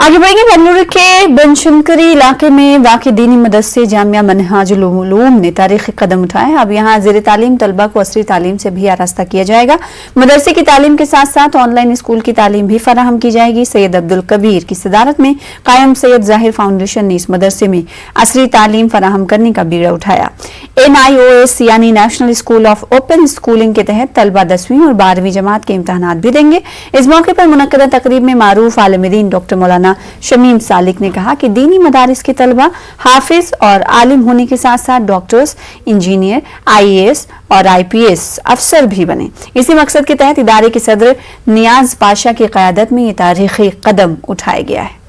आगे बढ़ेंगे। बेंगलुरु के बनशंकरी इलाके में वाक़ दीनी मदरसे जामिया मनहाजुल उलूम ने तारीखी कदम उठाए हैं। अब यहाँ ज़ेर तालीम तलबा को असरी तालीम से भी आरास्ता किया जाएगा। मदरसे की तालीम के साथ साथ ऑनलाइन स्कूल की तालीम भी फराहम की जाएगी। सैयद अब्दुल कबीर की सदारत में कायम सैयद ज़ाहिर फाउंडेशन ने इस मदरसे में असरी तालीम फराहम करने का बीड़ा उठाया। NIOS यानी national school of open schooling के तहत तलबा 10वीं और 12वीं जमात के इम्तहानात भी देंगे। इस मौके पर मुनक्कदा तकरीब में मारूफ आलिम दीन डॉक्टर मौलाना शमीम सालिक ने कहा कि दीनी मदारिस के तलबा हाफिज और आलिम होने के साथ साथ डॉक्टर्स, इंजीनियर, IAS और IPS अफसर भी बने। इसी मकसद के तहत इदारे के सदर नियाज पाशा की क़यादत में ये तारीखी कदम उठाया गया है।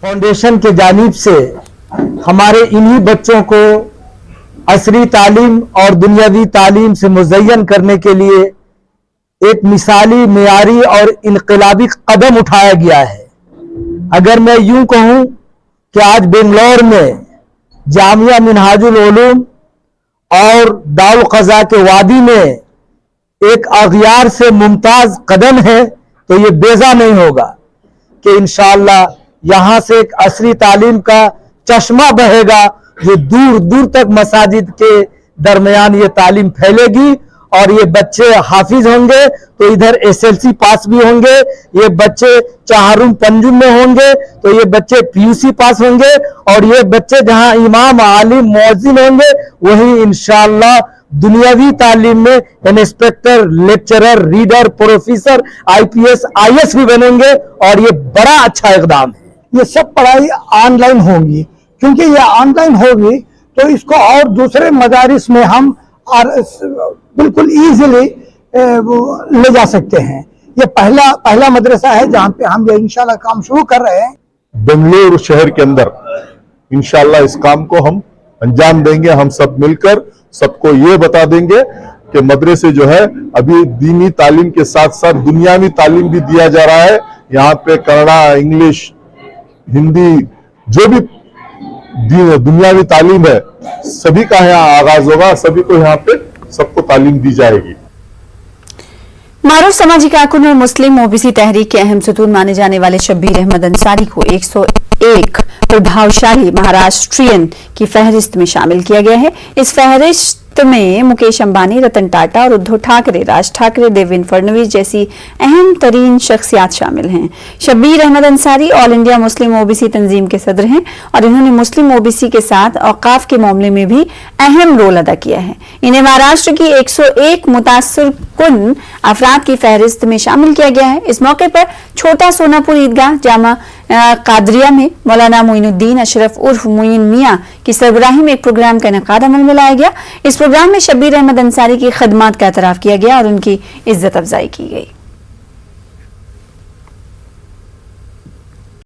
फाउंडेशन के जानिब से हमारे इन्हीं बच्चों को असरी तालीम और दुनियावी तालीम से मुज़य्यन करने के लिए एक मिसाली, मेयारी और इनकलाबी कदम उठाया गया है। अगर मैं यूं कहूं कि आज बेंगलोर में जामिया मनहाजुल उलूम और दारुल क़ज़ा के वादी में एक अग़यार से मुमताज़ कदम है तो ये बेजा नहीं होगा कि इंशाअल्लाह यहाँ से एक असरी तालीम का चश्मा बहेगा जो दूर दूर तक मसाजिद के दरमियान ये तालीम फैलेगी और ये बच्चे हाफिज होंगे तो इधर SLC पास भी होंगे, ये बच्चे चाहरुम पंजुम में होंगे तो ये बच्चे PUC पास होंगे और ये बच्चे जहां इमाम, आलिम, मुअज्जिन होंगे वहीं इंशाअल्लाह दुनियावी तालीम में inspector, lecturer, reader, professor, IPS, IAS भी बनेंगे और ये बड़ा अच्छा इकदाम है। ये सब पढ़ाई ऑनलाइन होगी, क्योंकि ये ऑनलाइन होगी तो इसको और दूसरे मदारिस में हम बिल्कुल इजीली ले जा सकते हैं। ये पहला मदरसा है जहाँ पे हम ये इंशाल्लाह काम शुरू कर रहे हैं। बेंगलुरु शहर के अंदर इंशाल्लाह इस काम को हम अंजाम देंगे। हम सब मिलकर सबको ये बता देंगे कि मदरसे जो है अभी दीनी तालीम के साथ साथ दुनियावी तालीम भी दिया जा रहा है। यहाँ पे कन्नड़ा, इंग्लिश, हिंदी, जो भी दुनियावी तालीम है सभी का यहाँ आगाज होगा। सभी को यहाँ पे सबको तालीम दी जाएगी। मारूफ समाजी कारकुन और मुस्लिम OBC तहरीक के अहम सतून माने जाने वाले शब्बीर अहमद अंसारी को 101 प्रभावशाली महाराष्ट्रियन की फहरिस्त में शामिल किया गया है। इस फहरिस्त में मुकेश अंबानी, रतन टाटा और उद्धव ठाकरे, राज ठाकरे, देवेंद्र फडणवीस जैसी अहम तरीन शख्सियात शामिल हैं। Shabbir Ahmad Ansari all India Muslim OBC Tanzeem के सदर हैं और इन्होंने मुस्लिम OBC के साथ औकाफ के मामले में भी अहम रोल अदा किया है। इन्हें महाराष्ट्र की 101 मुतासर कुन अफराद की फहरिस्त में शामिल किया गया है। इस मौके पर छोटा सोनापुर ईदगाह जामा कादरिया में मौलाना मोइनुद्दीन अशरफ उर्फ मोइन मियां की सरबराही में एक प्रोग्राम का इनेकाद अमल में लाया गया। इस प्रोग्राम में शब्बीर अहमद अंसारी की खदमात का एतराफ किया गया और उनकी इज्जत अफजाई की गई।